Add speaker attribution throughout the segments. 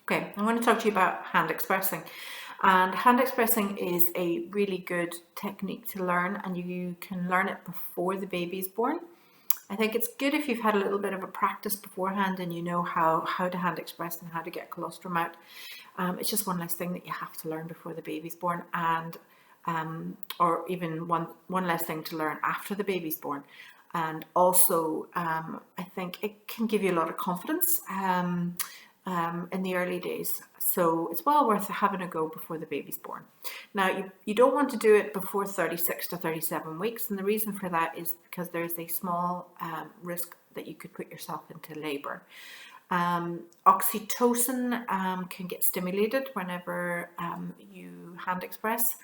Speaker 1: Okay, I'm going to talk to you about hand expressing. And hand expressing is a really good technique to learn, and you can learn it before the baby's born. I think it's good if you've had a little bit of a practice beforehand and you know how to hand express and how to get colostrum out. It's just one less thing that you have to learn before the baby's born, and or even one less thing to learn after the baby's born. And also, I think it can give you a lot of confidence in the early days. So it's well worth having a go before the baby's born. Now, you don't want to do it before 36 to 37 weeks. And the reason for that is because there's a small risk that you could put yourself into labour. Oxytocin can get stimulated whenever you hand express.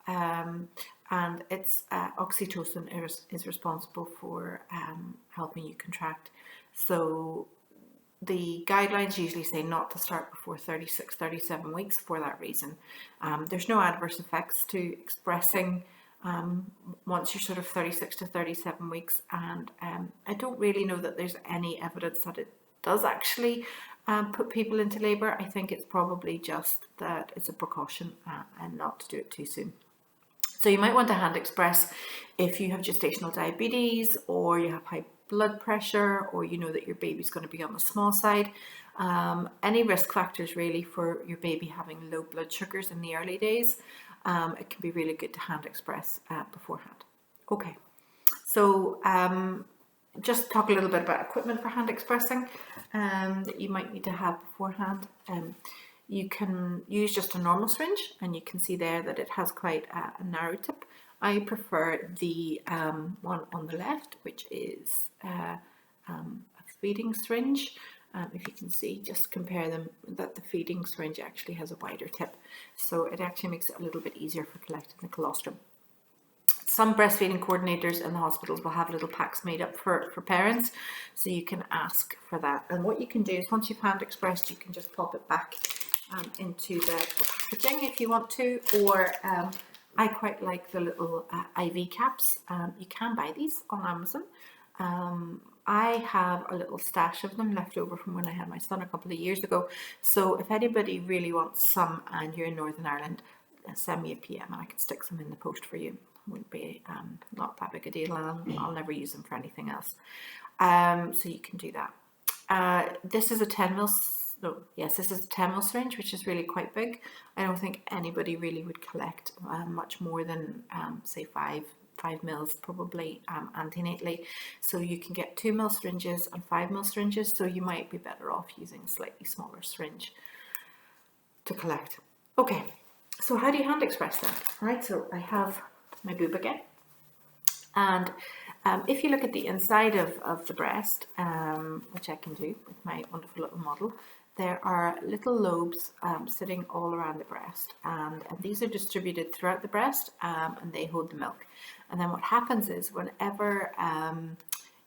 Speaker 1: And it's oxytocin is responsible for helping you contract. So the guidelines usually say not to start before 36, 37 weeks for that reason. There's no adverse effects to expressing once you're sort of 36 to 37 weeks. And I don't really know that there's any evidence that it does actually put people into labour. I think it's probably just that it's a precaution and not to do it too soon. So you might want to hand express if you have gestational diabetes, or you have high blood pressure, or you know that your baby's going to be on the small side. Any risk factors really for your baby having low blood sugars in the early days. It can be really good to hand express beforehand. Okay, so just talk a little bit about equipment for hand expressing that you might need to have beforehand. You can use just a normal syringe, and you can see there that it has quite a narrow tip. I prefer the one on the left, which is a feeding syringe. If you can see, just compare them, that the feeding syringe actually has a wider tip. So it actually makes it a little bit easier for collecting the colostrum. Some breastfeeding coordinators in the hospitals will have little packs made up for parents, so you can ask for that. And what you can do is, once you've hand expressed, you can just pop it back into the packaging if you want to, or I quite like the little IV caps. You can buy these on Amazon. I have a little stash of them left over from when I had my son a couple of years ago. So if anybody really wants some and you're in Northern Ireland, send me a PM and I can stick some in the post for you. Wouldn't be not that big a deal, and I'll never use them for anything else. So you can do that. This is a 10 ml. No, yes, this is a 10 ml syringe, which is really quite big. I don't think anybody really would collect much more than say 5 mils probably antenatally. So you can get 2 ml syringes and 5 ml syringes. So you might be better off using a slightly smaller syringe to collect. Okay, so how do you hand express that? All right, so I have my boob again, and if you look at the inside of the breast, which I can do with my wonderful little model, there are little lobes sitting all around the breast, and these are distributed throughout the breast, and they hold the milk. And then what happens is, whenever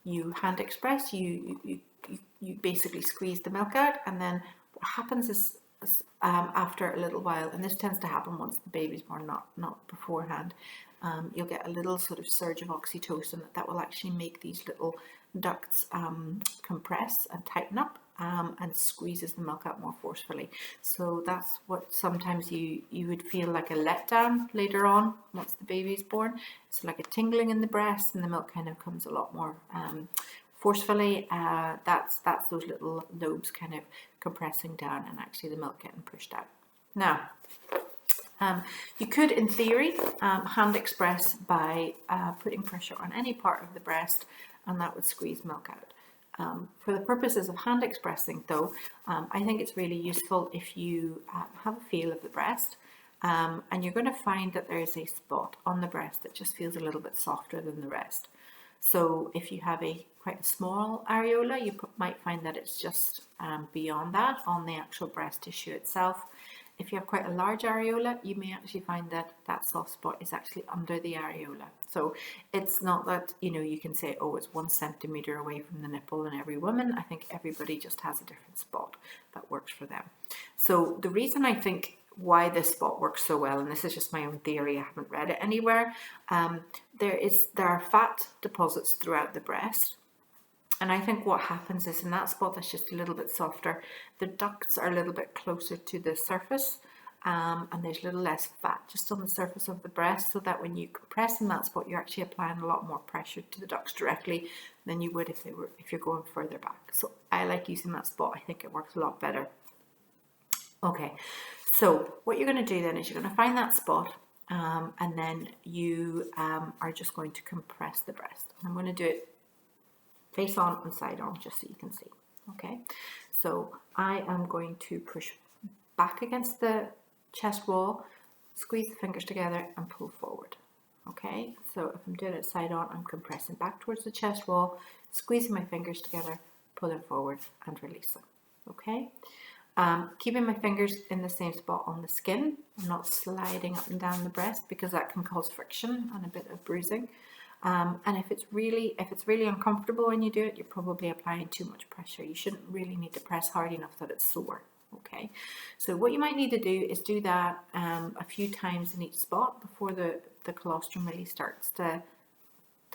Speaker 1: you hand express, you basically squeeze the milk out, and then what happens is after a little while, and this tends to happen once the baby's born, not beforehand, you'll get a little sort of surge of oxytocin that will actually make these little ducts compress and tighten up, and squeezes the milk out more forcefully. So that's what sometimes you would feel like a letdown later on once the baby's born. It's like a tingling in the breast, and the milk kind of comes a lot more forcefully. That's those little lobes kind of compressing down, and actually the milk getting pushed out. Now, you could, in theory, hand express by putting pressure on any part of the breast, and that would squeeze milk out. For the purposes of hand expressing, though, I think it's really useful if you have a feel of the breast, and you're going to find that there is a spot on the breast that just feels a little bit softer than the rest. So if you have quite a small areola, you might find that it's just beyond that on the actual breast tissue itself. If you have quite a large areola, you may actually find that that soft spot is actually under the areola. So it's not that, you can say, oh, it's 1 centimeter away from the nipple in every woman. I think everybody just has a different spot that works for them. So the reason I think why this spot works so well, and this is just my own theory, I haven't read it anywhere, there are fat deposits throughout the breast. And I think what happens is in that spot that's just a little bit softer, the ducts are a little bit closer to the surface, and there's a little less fat just on the surface of the breast, so that when you compress in that spot, you're actually applying a lot more pressure to the ducts directly than you would if you're going further back. So I like using that spot. I think it works a lot better. Okay, so what you're going to do then is you're going to find that spot, and then you are just going to compress the breast. I'm going to do it face on and side on just so you can see. Okay, so I am going to push back against the chest wall, squeeze the fingers together and pull forward. Okay, so if I'm doing it side on, I'm compressing back towards the chest wall, squeezing my fingers together, pulling forward and releasing. Okay, keeping my fingers in the same spot on the skin. I'm not sliding up and down the breast because that can cause friction and a bit of bruising. And if it's really uncomfortable when you do it, you're probably applying too much pressure. You shouldn't really need to press hard enough that it's sore. Okay, so what you might need to do is do that a few times in each spot before the colostrum really starts to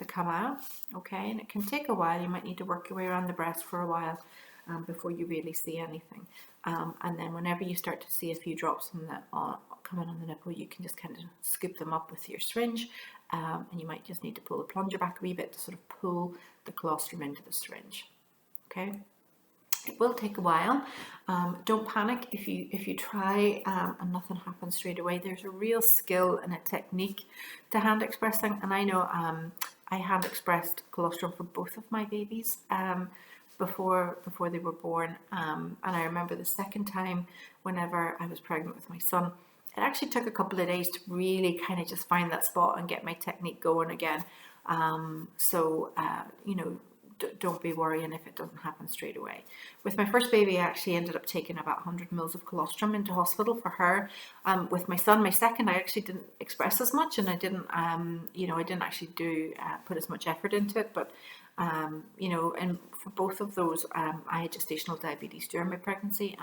Speaker 1: come out. Okay, and it can take a while. You might need to work your way around the breast for a while before you really see anything. And then whenever you start to see a few drops on coming on the nipple, you can just kind of scoop them up with your syringe, and you might just need to pull the plunger back a wee bit to sort of pull the colostrum into the syringe. Okay, it will take a while. Don't panic if you try and nothing happens straight away. There's a real skill and a technique to hand expressing, and I know I hand expressed colostrum for both of my babies before they were born, and I remember the second time whenever I was pregnant with my son, it actually took a couple of days to really kind of just find that spot and get my technique going again. So you know, don't be worrying if it doesn't happen straight away. With my first baby, I actually ended up taking about 100 mils of colostrum into hospital for her. With my son, my second, I actually didn't express as much, and I didn't, you know, I didn't actually put as much effort into it. But you know, and for both of those, I had gestational diabetes during my pregnancy,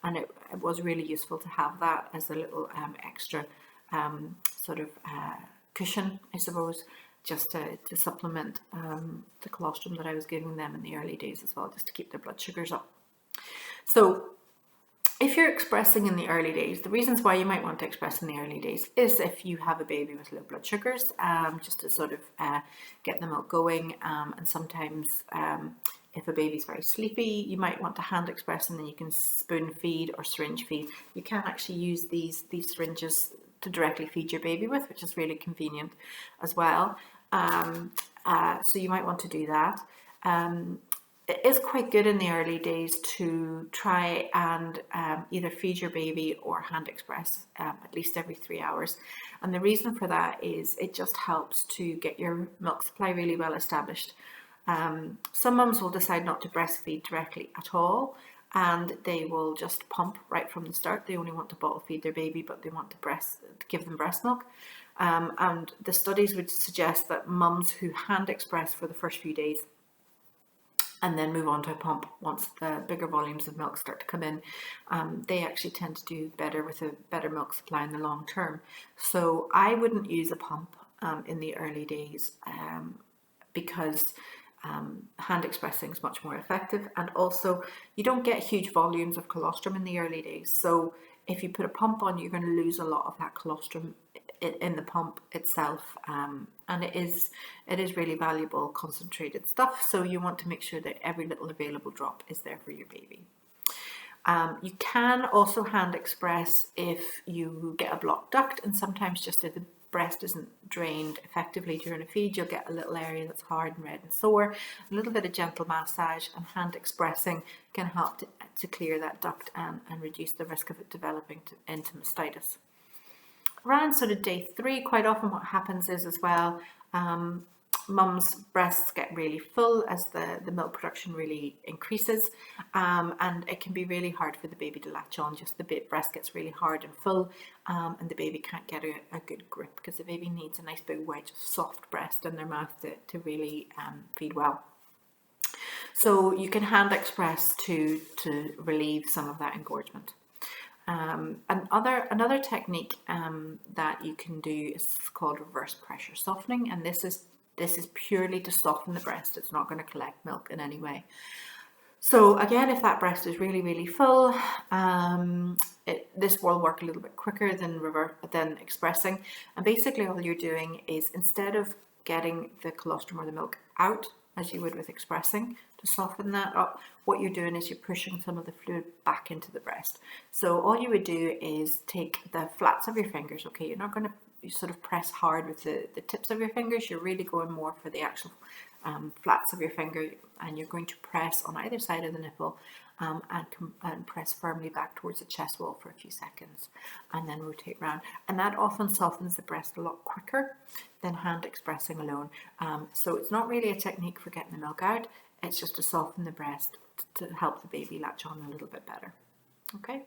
Speaker 1: and it was really useful to have that as a little extra sort of cushion, I suppose, just to supplement the colostrum that I was giving them in the early days as well, just to keep their blood sugars up. So if you're expressing in the early days, the reasons why you might want to express in the early days is if you have a baby with low blood sugars, just to sort of get the milk going, and sometimes if a baby's very sleepy, you might want to hand express, and then you can spoon feed or syringe feed. You can actually use these syringes to directly feed your baby with, which is really convenient as well. So you might want to do that. It is quite good in the early days to try and either feed your baby or hand express at least every 3 hours. And the reason for that is it just helps to get your milk supply really well established. Some mums will decide not to breastfeed directly at all, and they will just pump right from the start. They only want to bottle feed their baby, but they want to give them breast milk. And the studies would suggest that mums who hand express for the first few days and then move on to a pump once the bigger volumes of milk start to come in, they actually tend to do better with a better milk supply in the long term. So I wouldn't use a pump in the early days, because hand expressing is much more effective, and also you don't get huge volumes of colostrum in the early days. So if you put a pump on, you're going to lose a lot of that colostrum in the pump itself, and it is really valuable concentrated stuff, so you want to make sure that every little available drop is there for your baby. You can also hand express if you get a blocked duct, and sometimes just if the breast isn't drained effectively during a feed, you'll get a little area that's hard and red and sore. A little bit of gentle massage and hand expressing can help to clear that duct and reduce the risk of it developing into mastitis. Around sort of day 3, quite often what happens is as well, mum's breasts get really full as the milk production really increases, and it can be really hard for the baby to latch on. Just the breast gets really hard and full, and the baby can't get a good grip, because the baby needs a nice big wedge of soft breast in their mouth to really feed well. So you can hand express to relieve some of that engorgement. Another technique that you can do is called reverse pressure softening, and this is This is purely to soften the breast. It's not going to collect milk in any way. So again, if that breast is really, really full, this will work a little bit quicker than expressing. And basically all you're doing is, instead of getting the colostrum or the milk out, as you would with expressing, to soften that up, what you're doing is you're pushing some of the fluid back into the breast. So all you would do is take the flats of your fingers, okay? You're not going to sort of press hard with the tips of your fingers. You're really going more for the actual flats of your finger, and you're going to press on either side of the nipple and press firmly back towards the chest wall for a few seconds, and then rotate round. And that often softens the breast a lot quicker than hand expressing alone. So it's not really a technique for getting the milk out, it's just to soften the breast to help the baby latch on a little bit better. Okay.